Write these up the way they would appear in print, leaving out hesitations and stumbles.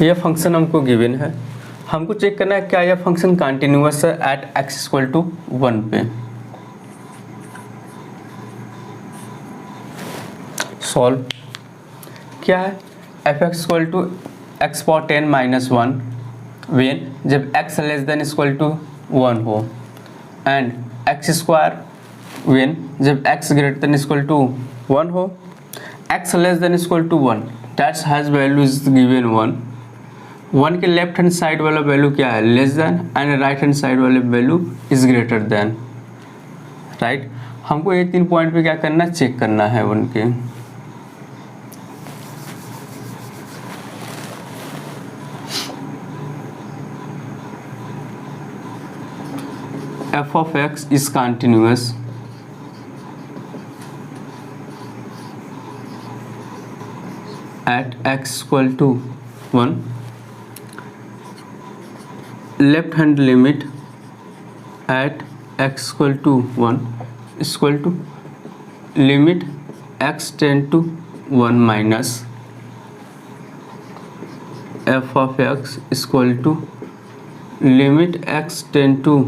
यह फंक्शन हमको गिवन है, हमको चेक करना है क्या यह फंक्शन कंटिन्यूअस है एट x इक्वल टू 1 पे। सॉल्व क्या है, f x equal to x power 10 minus 1 when जब x less than equal to 1 हो, एंड एक्स स्क्वायर वेन जब x greater than equal to 1 हो, x less than equal to 1 that's has value is given 1 के left hand side वाला value क्या है, less than, and right hand side वाले value is greater than, right. हमको ये 3 point पे क्या करना है, चेक करना है 1 के। f of x is continuous at x equal to 1, left hand limit at x equal to 1 equal to limit x tend to 1 minus f of x equal to limit x tend to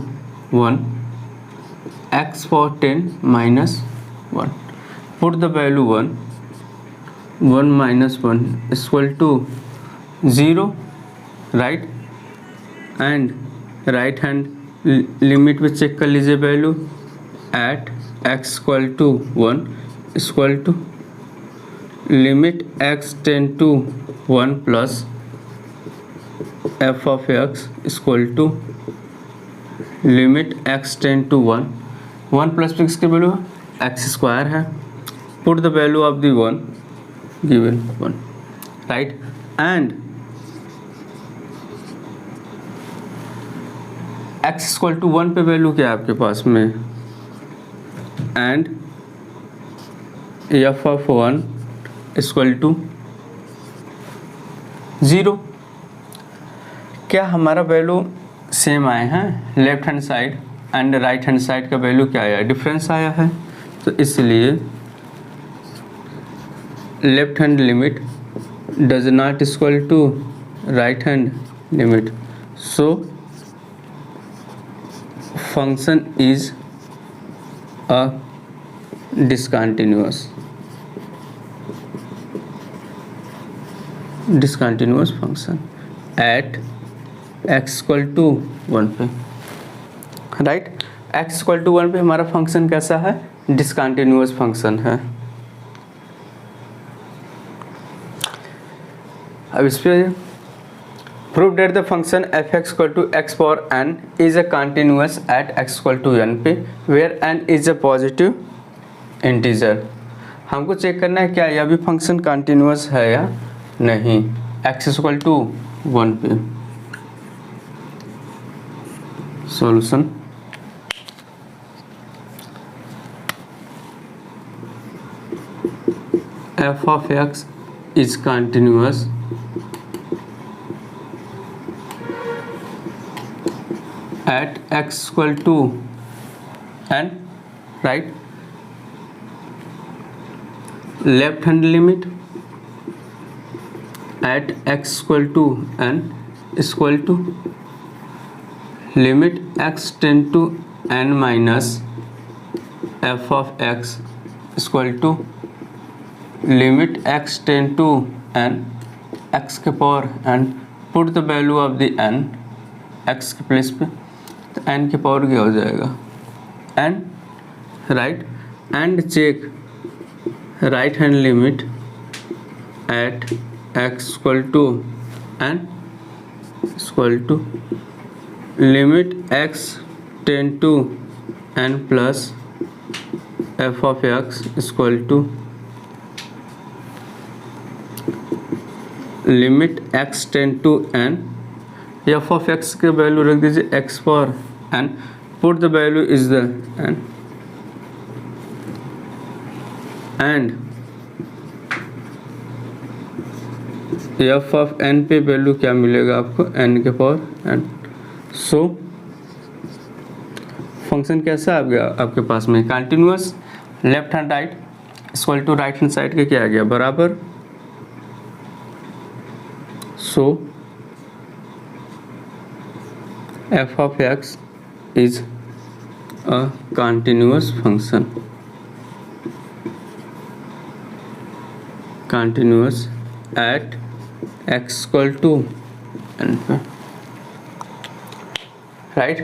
1 x power 10 minus 1. Put the value 1 minus 1 is equal to 0, right, and right hand limit में check कर लीजिए value at x equal to 1 equal to limit x tend to 1 plus f of x equal to limit x tend to 1 plus fix की value x square है, put the value of the 1 given 1, right, and x equal to 1 पे value क्या है आपके पास में, and f of 1 equal to 0। क्या हमारा वैल्यू सेम आए हैं, left hand side and right hand side का वैल्यू क्या आया है, डिफरेंस आया है, तो इसलिए left hand limit does not equal to right hand limit, so function is a discontinuous function at x equal to 1 पे, राइट। x इक्वल टू 1 पे हमारा फंक्शन कैसा है, डिसकंटिन्यूअस फंक्शन है। अब इस पे prove that the function f x equal to x power n is a continuous at x equal to n पे where n is a positive integer. हमको चेक करना है क्या यह भी फंक्शन कंटिन्यूअस है या नहीं, x इक्वल टू 1 पे। Solution f of x is continuous at x equal to n, right, left hand limit at x equal to n equal to limit x tend to n minus f of x equal to limit x tend to n x के power n, put the value of the n x के place पे, तो n के power क्या हो जाएगा n, right, and check right hand limit at x equal to n equal to limit x tend to n plus f of x equal to limit x tend to n, f of x के value रख दीजिए x for n, put the value is the n, and f of n पे value क्या मिलेगा आपको, n के power n। So function कैसा आ गया आपके पास में, continuous, left hand right equal to right hand side के क्या आ गया बराबर। So F of x is a continuous function, continuous at x equal to N पे, right.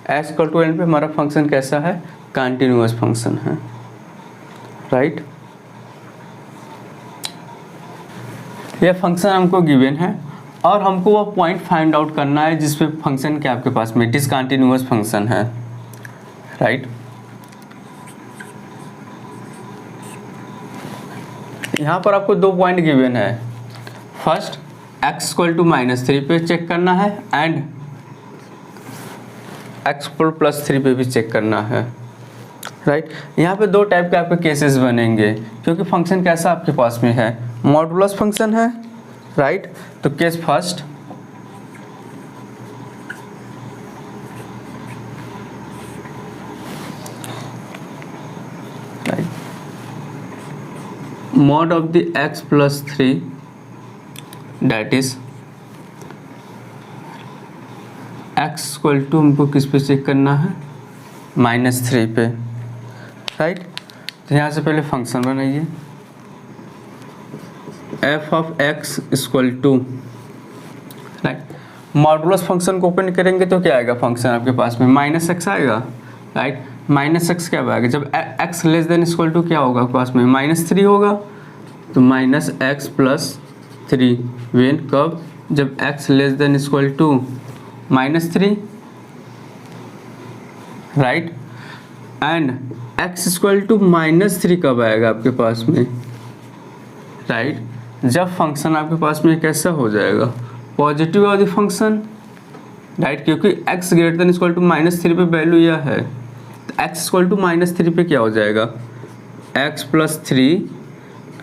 X equal to N पे हमारा फंक्शन कैसा है, कंटिन्यूअस फंक्शन है, राइट। यह फंक्शन हमको गिवन है और हमको वो पॉइंट फाइंड आउट करना है जिसपे फंक्शन क्या आपके पास में डिसकंटिन्यूअस फंक्शन है, राइट। यहाँ पर आपको दो पॉइंट गिवन है, फर्स्ट एक्स इक्वल टू -3 पे चेक करना है एंड एक्स इक्वल +3 पे भी चेक करना है, राइट। यहाँ पे दो टाइप के आपके केसेस बनेंगे क्योंकि फंक्शन कैसा आपके पास में है, मॉडुलस फंक्शन है, राइट। तो case first, mod of the x plus 3, that is x equal to हमको किस पे चेक करना है, -3 पे, राइट। तो यहाँ से पहले फंक्शन बनाइए, f of x equal to, right. Modulus function को ओपन करेंगे तो क्या आएगा फंक्शन आपके पास में, -x आएगा, राइट। -x क्या आएगा, जब x less than equal to क्या होगा आपके पास में, -3 होगा, तो -x प्लस 3 वेन कब, जब x less than equal to -3, right. And x equal to -3 कब आएगा आपके पास में, राइट, जब फंक्शन आपके पास में कैसा हो जाएगा, positive of the function, right, क्योंकि x greater than equal to -3 पे वैल्यू यह है, तो x इक्वल टू -3 पे क्या हो जाएगा, x plus 3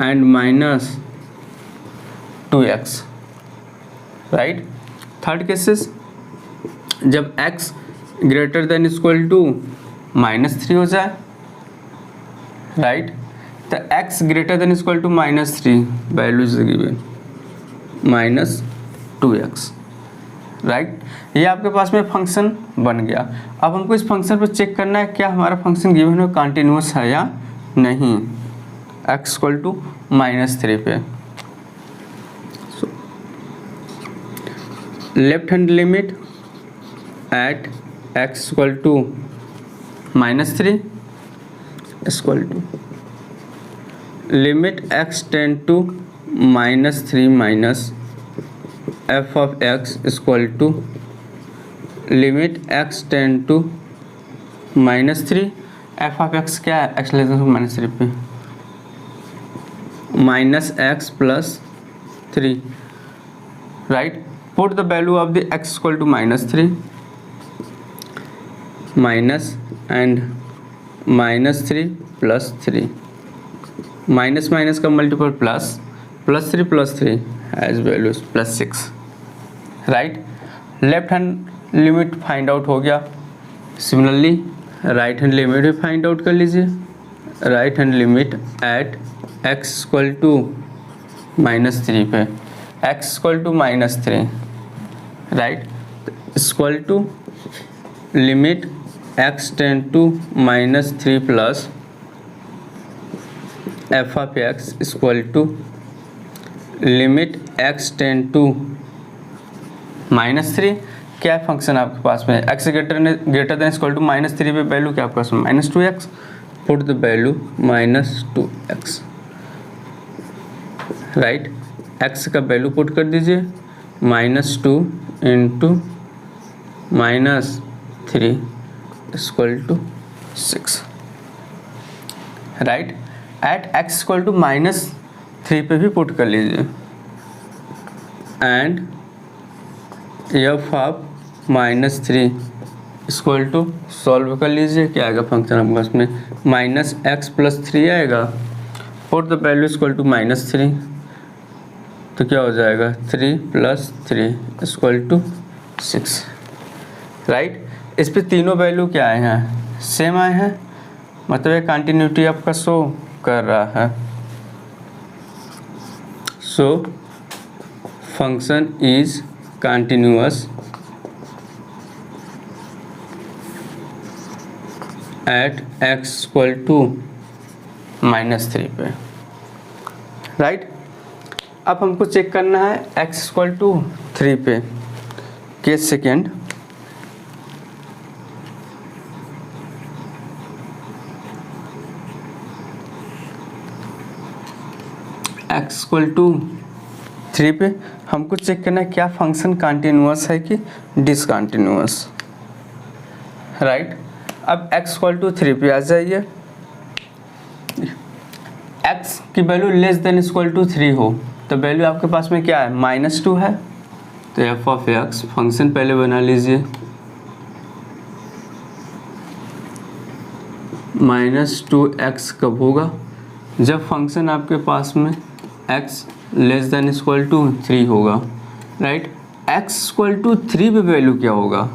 and -2x, right. Third cases, जब x greater than equal to -3 हो जाए, राइट, तो x greater than equal to -3 value is given -2x, right. ये आपके पास में फंक्शन बन गया। अब हमको इस फंक्शन पर चेक करना है क्या हमारा फंक्शन गिवन है कंटिन्यूअस है या नहीं, x इक्वल टू -3 पे। Left hand limit at x equal to -3 equal to limit x tend to -3 minus f of x equal to limit x tend to -3, f of x क्या है, x less than -3 पे, -x plus 3, right. Put the value of the x equal to -3 minus and -3 plus 3, minus minus का multiple plus, +3 as values +6, right. Left hand limit find out हो गया। Similarly right hand limit भी find out कर लीजिए। Right hand limit at x equal to -3 पे, x equal to -3, right, equal to limit x tend to -3 plus f of x equal to limit x tend to -3। क्या function आपके पास में, x greater than equal to -3 पे value क्या आपके पास में -2x, put the value -2x, right. x का वैल्यू पुट कर दीजिए, -2 into -3 equal to 6, right. At x equal to -3 पे भी पुट कर लीजिए and f of -3 equal to solve कर लीजिए, क्या आएगा फंक्शन आपके पास में, -x प्लस 3 आएगा, put the value equal to -3, तो क्या हो जाएगा 3 + 3 इक्वल टू 6, राइट। इस पे तीनों वैल्यू क्या आए हैं, सेम आए हैं, मतलब ये कंटिन्यूटी आपका शो कर रहा है। So function is continuous at x equal to -3 पे, राइट। अब हमको चेक करना है एक्स इक्वल टू 3 पे। Case second, x equal to 3 पे हमको चेक करना है क्या फंक्शन कंटिन्यूअस है कि डिसकंटिन्यूअस, राइट। अब x इक्वल टू 3 पे आ जाइए, x की value less than equal to 3 हो तो वैल्यू आपके पास में क्या है, -2 है। तो एफ ऑफ एक्स फंक्शन पहले बना लीजिए, -2x कब होगा, जब फंक्शन आपके पास में x less than equal to 3 होगा, राइट। x इक्वल टू 3 पे वैल्यू क्या होगा,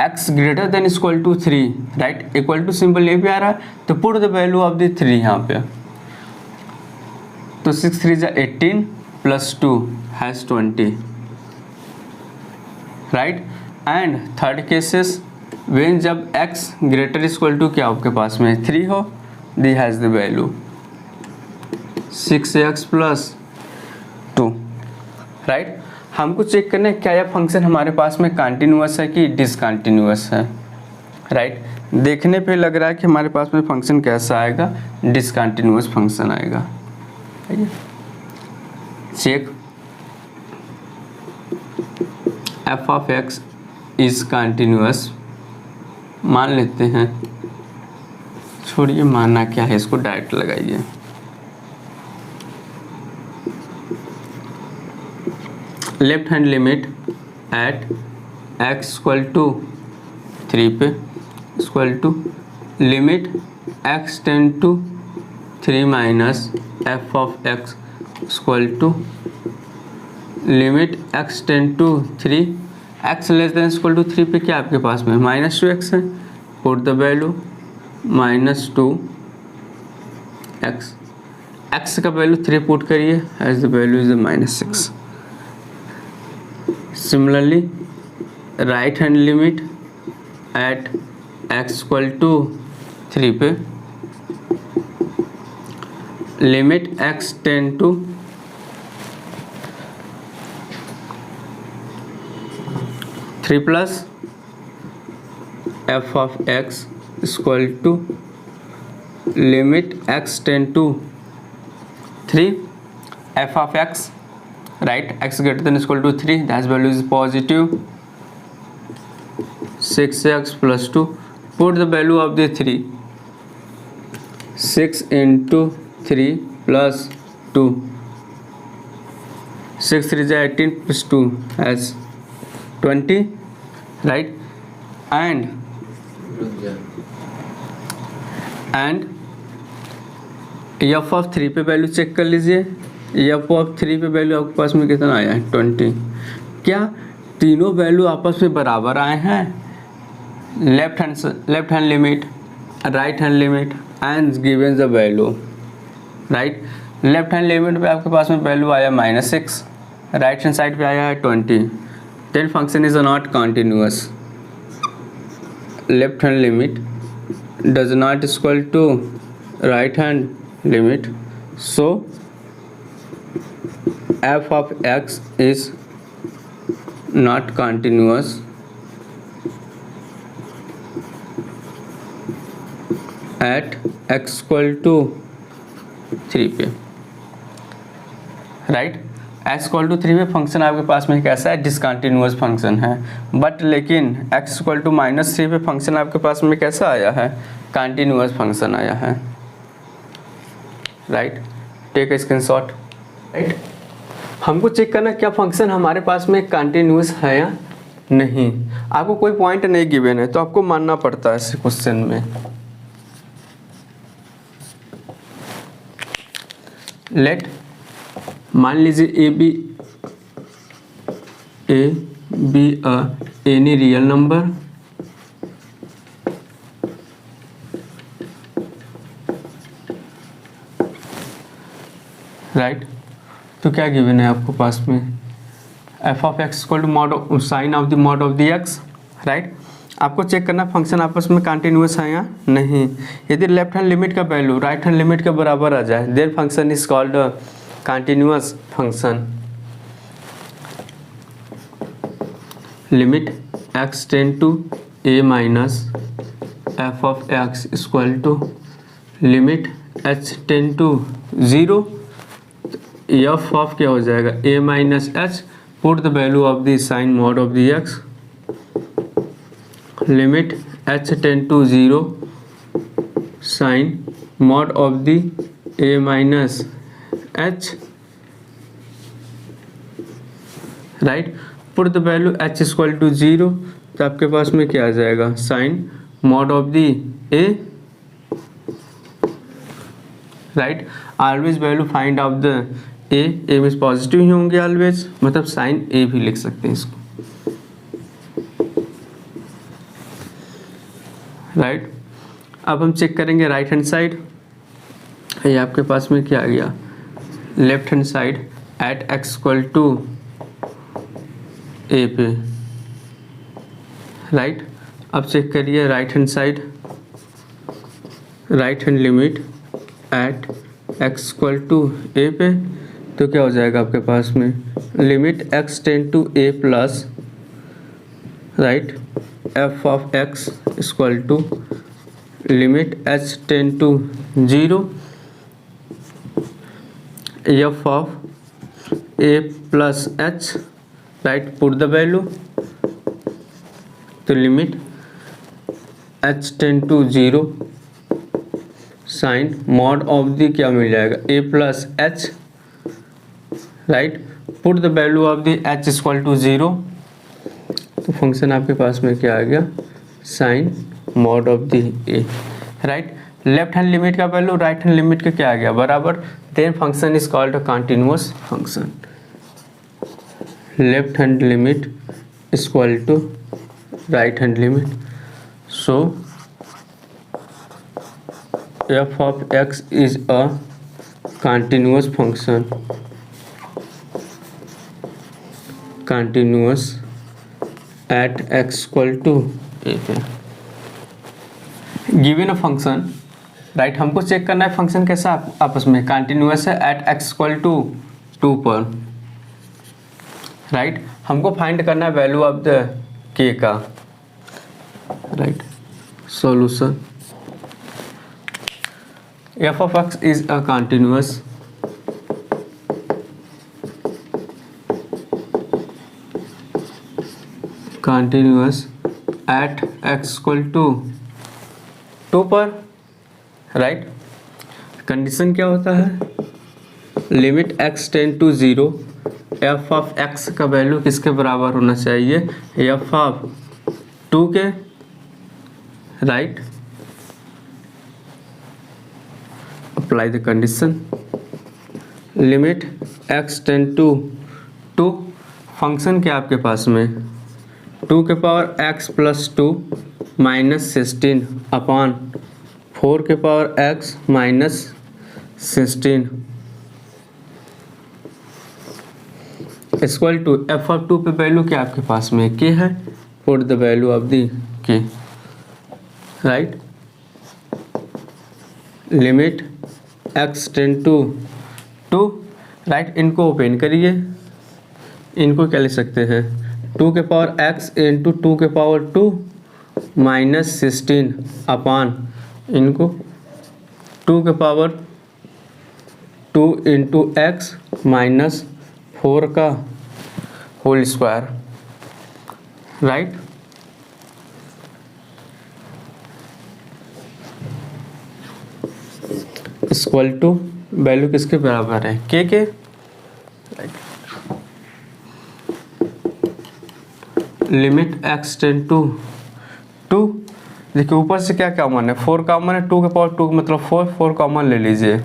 x greater than equal to 3, right. Equal to symbol ये भी आ रहा है तो put the value of the 3 यहाँ पे। तो 6 3 = 18 plus 2 has 20, right. And third cases when जब x ग्रेटर इक्वल टू क्या आपके पास में 3 हो, the has the value 6x plus 2, right. हमको चेक करना है क्या यह फंक्शन हमारे पास में कंटिन्यूअस है कि डिसकंटिन्यूअस है, राइट। देखने पे लग रहा है कि हमारे पास में फंक्शन कैसा आएगा, डिसकंटिन्यूअस फंक्शन आएगा, ठीक है। Check f of x is continuous, मान लेते हैं, छोड़िए मानना क्या है, इसको डायरेक्ट लगाइए। Left hand limit at x equal to 3 पे equal to limit x tend to 3 minus F of x equal to limit x tend to 3, x less than equal to 3 पे क्या आपके पास में -2x है, put the value -2x, x का value 3 put करिए as the value is -6। Similarly, right hand limit at x equal to 3 पे limit x tend to 3 plus f of x equal to limit x tend to 3 f of x, right, x greater than equal to 3, that value is positive 6x plus 2, put the value of the 3, 6 into 3 plus 2, 6 3 = 18 plus 2 as 20, right, and f of 3 पे value check कर लीजिए, f of 3 पे value आपके पास में कितना आया है 20। क्या तीनों वैल्यू आपस में बराबर आए हैं, left hand limit, right hand limit and given the value, right. Left hand limit पे आपके पास में वैल्यू आया -6, राइट हैंड साइड पे आया है 20, then function is not continuous. Left hand limit does not equal to right hand limit, so f of x is not continuous at x equal to 3 पे, right. x equal to 3 पे function आपके पास में कैसा है, discontinuous function है, but लेकिन x equal to -3 पे फंक्शन आपके पास में कैसा आया है, कंटिन्यूअस फंक्शन आया है, right. Take a screenshot, right. हमको चेक करना क्या फंक्शन हमारे पास में कंटिन्यूअस है या नहीं। आपको कोई पॉइंट नहीं गिवन है तो आपको मानना पड़ता है इस क्वेश्चन में। लेट मान लीजिए a B any real number right. तो क्या गिवन है आपको पास में, f of x equal to mod sine of the mod of the x, right. आपको चेक करना फंक्शन आपस में कंटिन्यूअस है या नहीं। यदि लेफ्ट हैंड लिमिट का वैल्यू राइट हैंड लिमिट के बराबर आ जाए then function is called continuous function. Limit x tend to a minus F of x equal to limit h tend to 0 F of क्या हो जाएगा a minus H, put the value of the sine mod of the x, limit h tend to 0 sine mod of the a minus h, right, put the value h equal to 0, तो आपके पास में क्या आ जाएगा sine mod of the a, right. Always value find of the a means positive ही होंगे always, मतलब साइन a भी लिख सकते हैं इसको, राइट। अब हम चेक करेंगे राइट हैंड साइड। ये आपके पास में क्या आ गया left hand side at x equal to a पे, राइट। अब चेक करिए right hand side, right hand limit at x equal to a पे, तो क्या हो जाएगा आपके पास में limit x tend to a plus, right, f of x equal to limit h tend to 0 f of a plus h, right, put the value, तो limit h tend to 0 sine mod of the क्या मिल जाएगा a plus h, right, put the value of the h equal to 0, तो function आपके पास में क्या आ गया sine mod of the a, right. Left hand limit का वैल्यू राइट हैंड लिमिट का क्या आ गया बराबर, then function is called a continuous function. Left hand limit equal to right hand limit, so f of x is a continuous function, continuous at x equal to a पे। Given a function, right, हमको check करना है function कैसा आपस में continuous है at x equal to 2 पर, right. हमको फाइंड करना है वैल्यू ऑफ द k का, right. Solution f of x is a continuous at x equal to 2 पर, राइट। कंडीशन क्या होता है limit x tend to 0 f of x का वैल्यू किसके बराबर होना चाहिए f ऑफ 2 के, right. Apply the condition, limit x tend to 2, function क्या आपके पास में 2 के power x plus 2 minus 16 upon 4 के power x minus 16 equal to f of 2 पे वैल्यू क्या आपके पास में k है, put the value of the k, right. Limit x tend to 2, right, इनको ओपन करिए, इनको क्या लिख सकते हैं 2 के पावर x इंटू 2 के पावर 2 माइनस 16 अपॉन इनको 2 के पावर 2 इंटू एक्स माइनस 4 का whole square, right. Equal to value किसके बराबर है के, right. Limit x tend to 2, देखिए ऊपर से क्या कॉमन है 4 कॉमन है, 2 के पावर 2 मतलब 4 कॉमन ले लीजिए,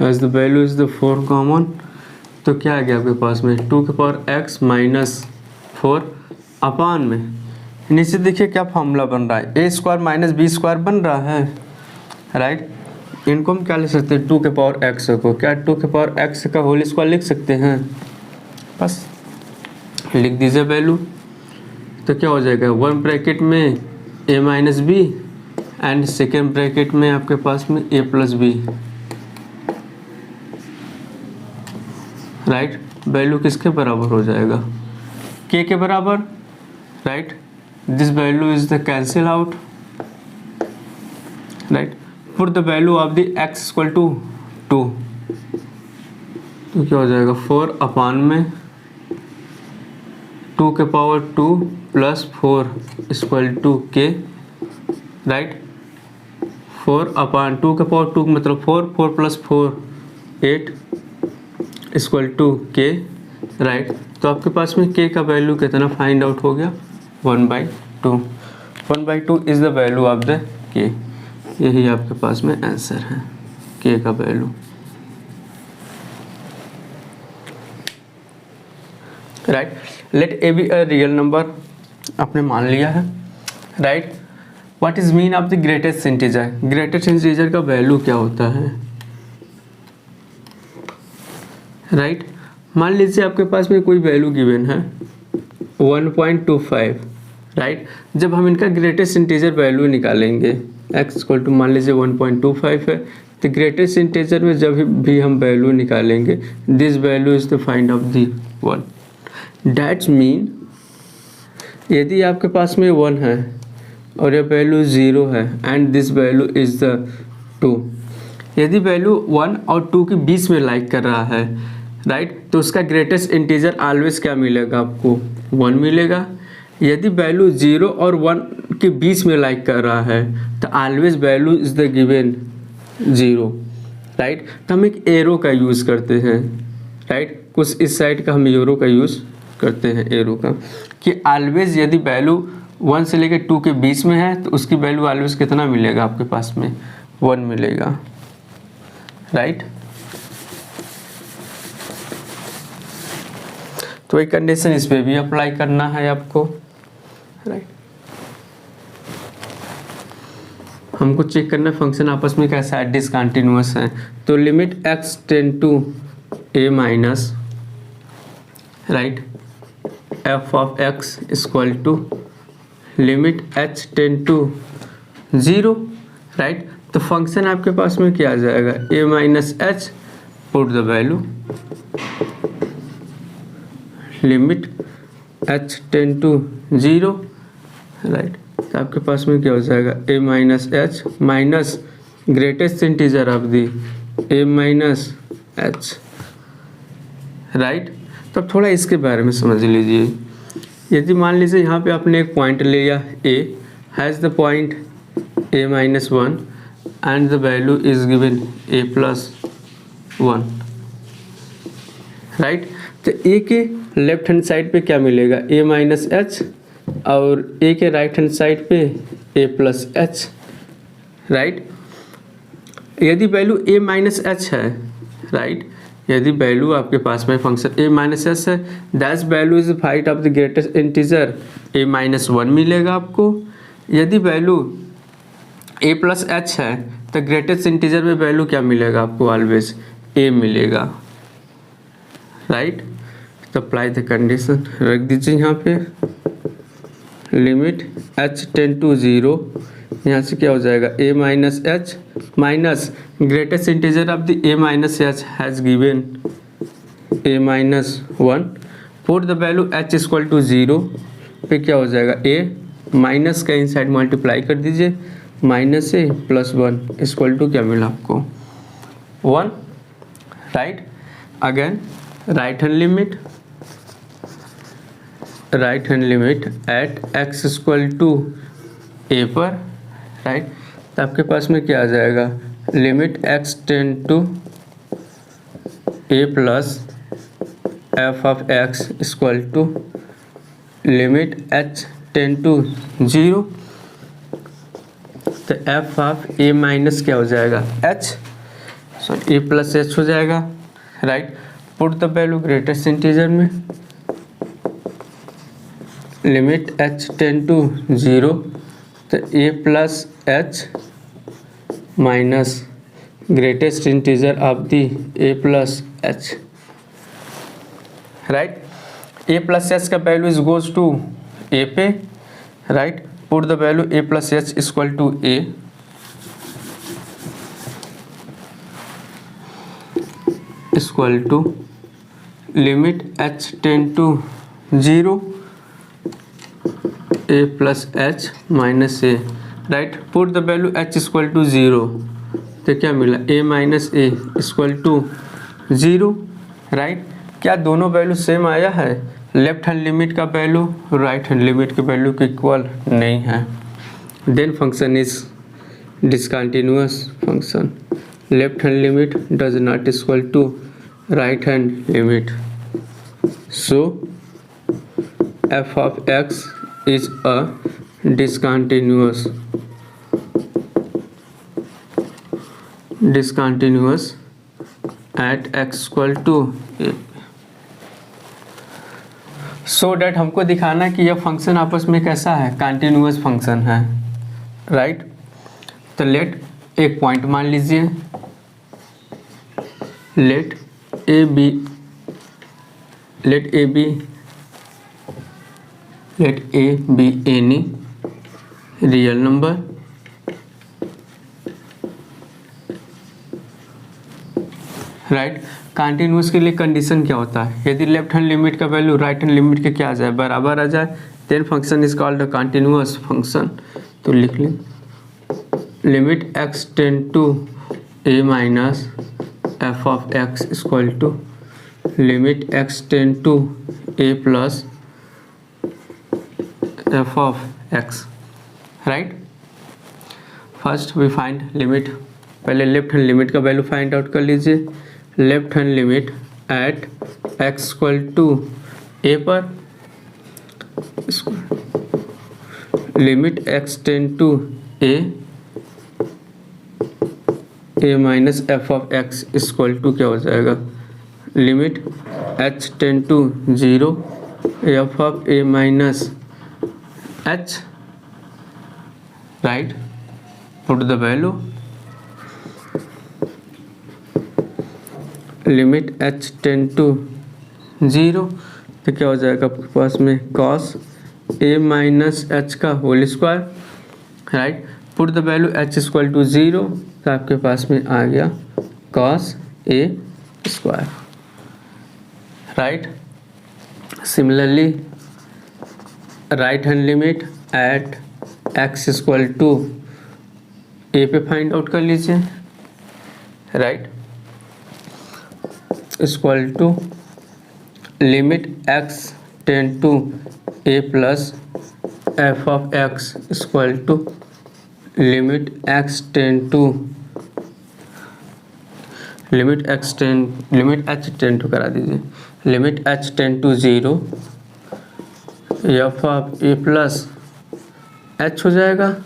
as the value is the 4 common, तो क्या आ गया आपके पास में 2 के पावर x माइनस 4 अपान में नीचे देखिए क्या फॉर्मूला बन रहा है ए स्क्वायर माइनस बी स्क्वायर बन रहा है, राइट। इनको हम क्या लिख सकते हैं 2 के पावर x को, क्या 2 के पावर x का होल स्क्वायर लिख सकते हैं, बस लिख दीजिए वैल्यू तो क्या हो जाएगा, वन ब्रैकेट में a minus b and second bracket में आपके पास में a plus b, right. Value किसके बराबर हो जाएगा, k के बराबर, right. This value is the cancel out, right. Put the value of the x equal to 2, तो क्या हो जाएगा 4 अपान में 2 के power 2 plus 4 equal to k, right. 4 upon 2 के पावर 2 मतलब 4, 4 plus 4 8 equal to k, right. तो आपके पास में k का वैल्यू कितना फाइंड आउट हो गया, 1/2। 1/2 is the value of the k। यही आपके पास में आंसर है k का value, right. Let a b a real number, आपने मान लिया है, right. What is mean of the greatest integer, greatest integer का वैल्यू क्या होता है, राइट। मान लीजिए आपके पास में कोई वैल्यू गिवन है 1.25, राइट। जब हम इनका ग्रेटेस्ट इंटीजर वैल्यू निकालेंगे x इक्वल टू मान लीजिए 1.25 है, तो ग्रेटेस्ट इंटीजर में जब भी हम वैल्यू निकालेंगे this value is the find of the 1। That's mean यदि आपके पास में 1 है और यह वैल्यू 0 है and this value is the 2, यदि वैल्यू 1 और 2 के बीच में लाइक कर रहा है, राइट, तो उसका ग्रेटेस्ट इंटीजर ऑलवेज क्या मिलेगा, आपको 1 मिलेगा। यदि वैल्यू 0 और 1 के बीच में लाइक कर रहा है तो always value is the given 0, right. तो हम एक एरो का यूज़ करते हैं, राइट। कुछ इस साइड का हम एरो का यूज़ करते हैं, एरो का, कि ऑलवेज यदि वैल्यू 1 से लेकर 2 के बीच में है तो उसकी वैल्यू ऑलवेज कितना मिलेगा आपके पास में, 1 मिलेगा, राइट। तो एक कंडीशन इस पे भी अप्लाई करना है आपको, राइट। हमको चेक करना फंक्शन आपस में कैसा है, डिसकंटिन्यूअस है। तो limit x tend to a minus, right, f of x equal to limit h tend to 0, right. तो फंक्शन आपके पास में क्या आ जाएगा, a minus h, put the value limit h tend to 0, right. तो आपके पास में क्या हो जाएगा, a minus h minus greatest integer of the a minus H, right. तो अब थोड़ा इसके बारे में समझ लीजिए। यदि मान लीजिए यहाँ पे आपने एक पॉइंट ले लिया a has the point a minus 1 and the value is given a plus 1, right. तो a के लेफ्ट हैंड साइड पे क्या मिलेगा, a माइनस एच, और a के राइट हैंड साइड पे a प्लस एच, राइट। यदि वैल्यू a माइनस एच है, राइट, यदि वैल्यू आपके पास में फंक्शन a माइनस एच है, that value is find of the greatest integer a minus 1 मिलेगा आपको। यदि वैल्यू a प्लस एच है तो ग्रेटेस्ट इंटीजर में वैल्यू क्या मिलेगा आपको, ऑलवेज a मिलेगा, राइट। तो अप्लाई द कंडीशन रख दीजिए यहाँ पे, लिमिट h टेंड टू 0, यहाँ से क्या हो जाएगा, a minus h minus greatest integer of the a minus h has given a minus 1, put the value h equal to 0 पे क्या हो जाएगा, a माइनस का इनसाइड मल्टीप्लाई कर दीजिए, minus a plus 1 equal to क्या मिला आपको, 1, right. Again right hand limit at x equal to a पर, राइट। तो आपके पास में क्या आ जाएगा, limit x tend to a plus f of x equal to limit h tend to 0, तो f ऑफ a माइनस क्या हो जाएगा, h, sorry a plus h हो जाएगा, right. Put the value greatest integer में, लिमिट h टेंड टू 0, तो a plus h minus greatest integer of the a plus h, right. a plus h का value is goes to ए पे, right. Put the value a plus h equal to a, equal to limit H tend to 0 a plus h minus a, right. Put the value H equal to 0, तो क्या मिला A minus A equal to 0, right. क्या दोनों value same आया है? Left hand limit का value right hand limit के value के इक्वल नहीं है, then function is discontinuous function. Left hand limit does not equal to right hand limit, so F of x is a discontinuous at x equal to a, so that हमको दिखाना कि यह function आपस में कैसा है, कंटिन्यूअस फंक्शन है, right. तो लेट एक पॉइंट मान लीजिए, let a B any real number, right. Continuous के लिए कंडीशन क्या होता है? यदि लेफ्ट हैंड लिमिट का वैल्यू राइट हैंड लिमिट के क्या आ जाए, बराबर आ जाए, then function is called a continuous function. तो लिख लें limit x tend to A minus F of x equal to limit x tend to A plus F of X, right. First we find limit, पहले left hand limit का value find out कर लीजिए। Left hand limit at x equal to A पर, limit x tend to A minus F of x equal to क्या हो जाएगा, limit H tend to 0 F of A minus H, right. Put the value limit H tend to 0, तो क्या हो जाएगा आपके पास में कॉस ए माइनस एच का whole square, right. Put the value H equal to 0, तो आपके पास में आ गया cos A square, right. Similarly right hand limit at x equal to ए पे फाइंड आउट कर लीजिए, right. Equal to limit x tend to A plus F of x equal to limit H tend to करा दीजिए, limit H tend to 0 F of A plus H हो जाएगा,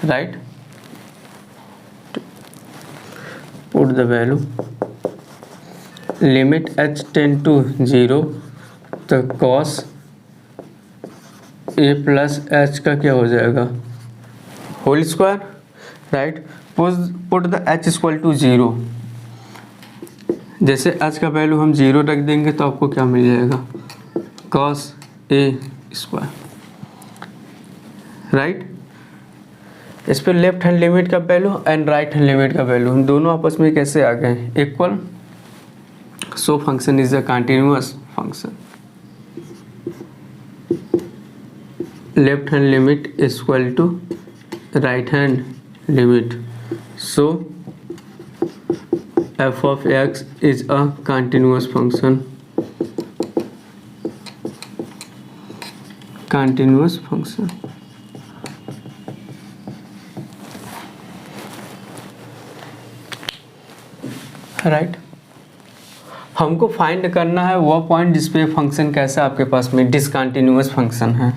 right. Put the value limit H tend to 0, तो cos A plus H का क्या हो जाएगा whole square, right. Put the h equal to 0, जैसे एच का वैल्यू हम 0 रख देंगे तो आपको क्या मिल जाएगा कॉस ए स्क्वायर, राइट। इस पर लेफ्ट हैंड लिमिट का value and right hand limit का वैल्यू हम दोनों आपस में कैसे आ गए equal, so function is a continuous function. Left hand limit equal to right hand limit, so F of x is a continuous function, continuous function, right. हमको find करना है वह पॉइंट जिसपे फंक्शन कैसा आपके पास में डिसकंटिन्यूअस फंक्शन है,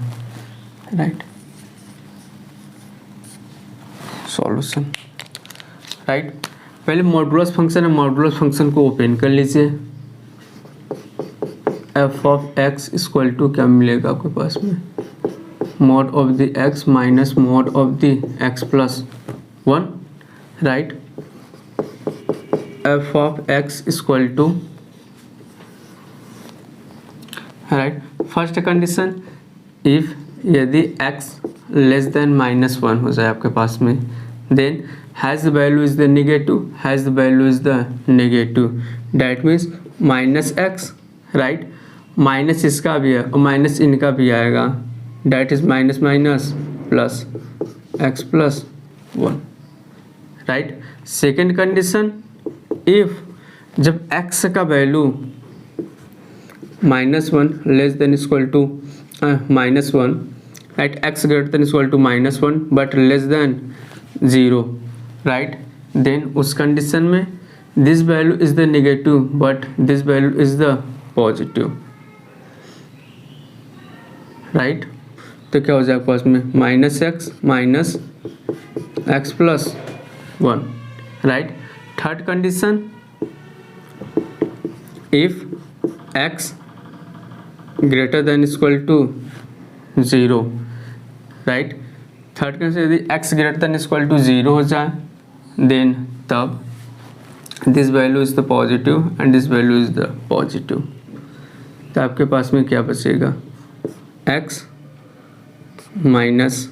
राइट। Solution, right. पहले मॉडुलस फंक्शन है, मॉडुलस फंक्शन को ओपन कर लीजिए। F of x equal to क्या मिलेगा आपके पास में mod of the x minus mod of the x plus 1, right. F of x equal to, right. First condition if यदि x लेस देन -1 हो जाए आपके पास में, then has the value is the negative, has the value is the negative, that means -x, right, minus इसका भी है और माइनस इनका भी आएगा, that is minus minus plus x plus 1, right. Second condition, if जब x का वैल्यू -1 less than equal to -1, right, x greater than equal to -1 but less than 0, right, then उस कंडीशन में this value is the negative but this value is the positive, right. तो क्या हो जाएगा पास में -x minus x plus 1, right. Third condition, if x greater than equal to 0, right. Third condition, यदि x greater than equal to 0 हो जाए, then तब this value is the positive and this value is the positive. तो आपके पास में क्या बचेगा, x minus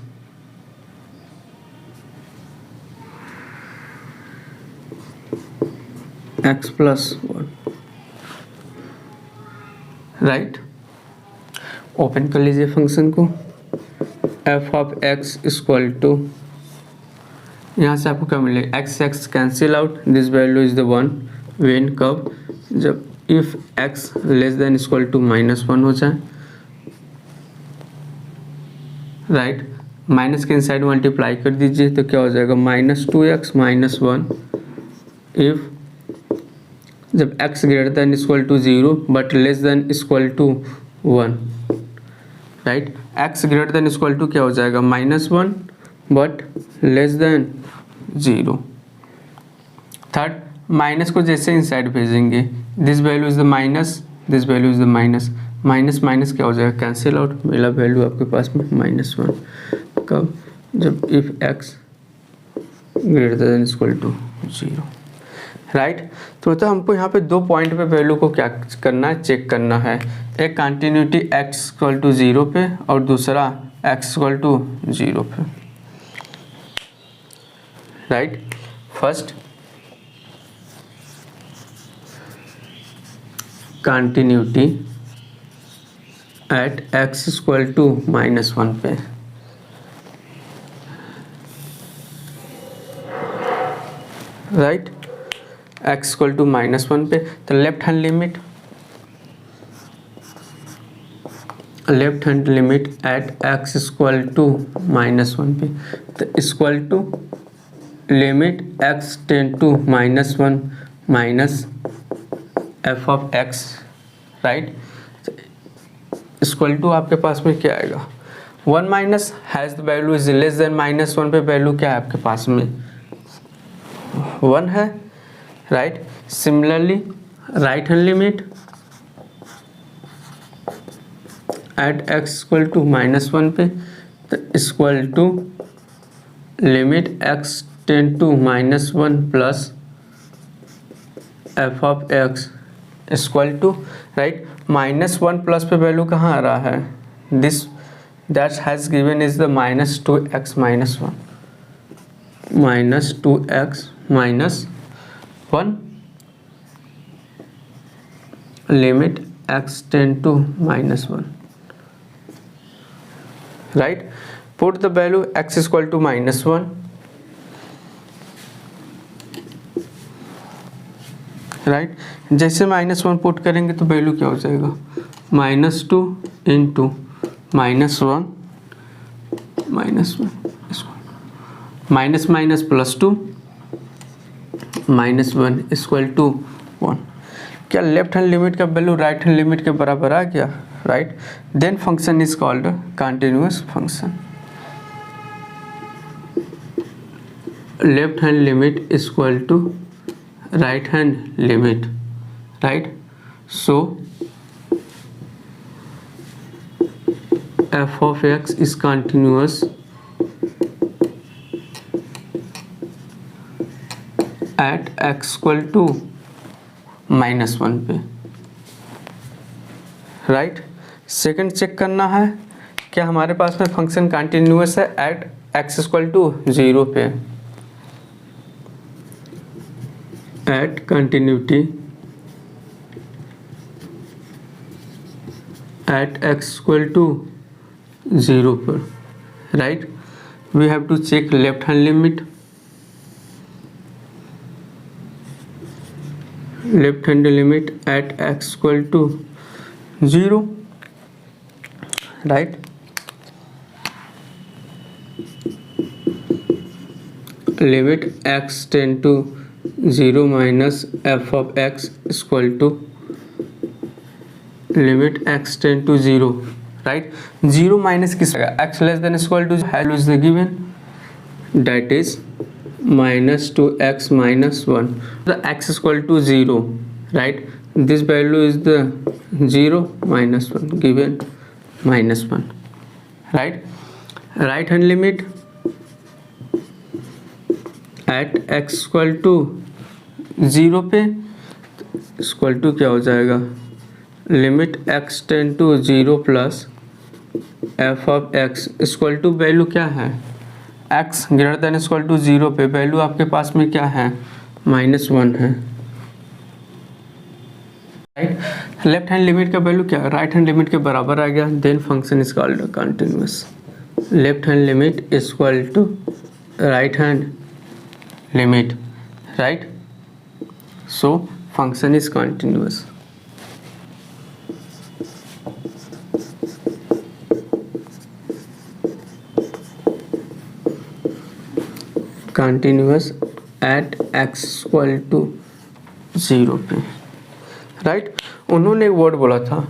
x plus 1, right. Open कर लीजिए फंक्शन को, f of x equal to, यहाँ से आपको क्या मिलेगा, x cancel out, this value is the 1, when कब, जब if x less than equal to -1 हो जाए, राइट, माइनस के इनसाइड मल्टीप्लाई कर दीजिए तो क्या हो जाएगा -2x माइनस 1, इफ जब x greater than equal to 0 but less than equal to 1, right, x greater than equal to क्या हो जाएगा -1 but less than 0। Third, minus को जैसे इनसाइड भेजेंगे, this value is the minus, this value is the minus, minus minus क्या हो जाएगा, cancel out, मेरा वैल्यू आपके पास में -1, कब, जब if x greater than equal to 0, right. तो मतलब हमको यहाँ पे 2 पॉइंट पे वैल्यू को क्या करना है, चेक करना है, एक कंटिन्यूटी x इक्वल टू 0 पे और दूसरा x इक्वल टू 0 पे, right. First continuity at x equal to -1 पे, राइट, x इक्वल टू -1 पे, तो left hand limit at x equal to -1 पे, तो equal to limit x tend to -1 minus f of x, right. Equal to आपके पास में क्या आएगा, 1 minus has the value is less than -1 पे वैल्यू क्या है आपके पास में 1 है, right. Similarly right hand limit at x equal to -1 पे, तो equal to limit x tend to -1 plus f of x equal to, right, -1 plus पे वैल्यू कहाँ आ रहा है, this that has given is the -2x minus 1, -2x minus 1 limit x tend to -1, right. Put the value x equal to -1, right, जैसे -1 put करेंगे तो value क्या हो जाएगा, -2 into -1 minus minus +2 -1 equal to 1। क्या लेफ्ट हैंड लिमिट का value right hand limit के बराबर आ गया, right. Then function is called continuous function. Left hand limit equal to right hand limit, right, so f of x is continuous at x equal to -1 पे, right. Second check करना है क्या हमारे पास में फंक्शन कंटिन्यूअस है at x equal to 0 पे, at continuity at x equal to 0 पर, right. We have to check left hand limit, left hand limit at x equal to 0, right. Limit x tend to 0 minus F of x equal to limit x tend to 0, right. 0 minus किस x less than equal to value is the given, that is minus 2x minus 1, the x equal to 0, right. This value is the 0 minus 1 given minus 1, right. Right hand limit at x equal to 0 पे equal to क्या हो जाएगा, limit x tend to 0 plus F of x equal to value क्या है, x greater than equal to 0 पे value आपके पास में क्या है, -1 है, राइट। लेफ्ट हैंड लिमिट का वैल्यू क्या है, राइट हैंड लिमिट के बराबर आ गया, then function is called continuous. Left hand limit equal to right hand limit, right, so function is continuous। continuous at x equal to 0 पे, right. उन्होंने एक वर्ड बोला था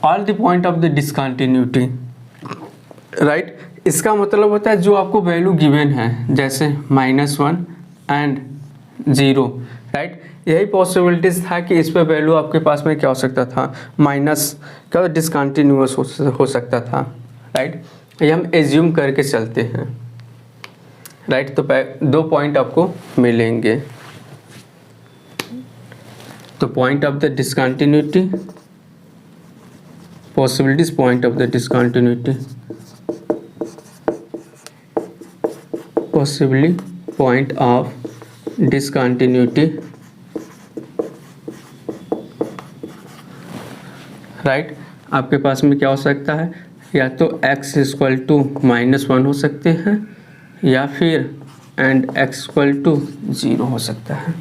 all the point of the discontinuity, right. इसका मतलब होता है जो आपको वैल्यू गिवन है, जैसे -1 एंड 0, राइट। यही पॉसिबिलिटीज था कि इस पे वैल्यू आपके पास में क्या हो सकता था, माइनस का डिसकंटिन्यूअस हो सकता था, राइट। ये हम एज्यूम करके चलते हैं, राइट। तो 2 पॉइंट आपको मिलेंगे, तो point of the discontinuity, possibilities point of the discontinuity, possibly point of discontinuity, right. आपके पास में क्या हो सकता है, या तो x इक्वल टू -1 हो सकते हैं या फिर एंड x इक्वल टू 0 हो सकता है,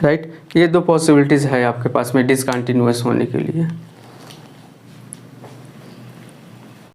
राइट। ये 2 पॉसिबिलिटीज़ है आपके पास में डिसकंटिन्यूअस होने के लिए।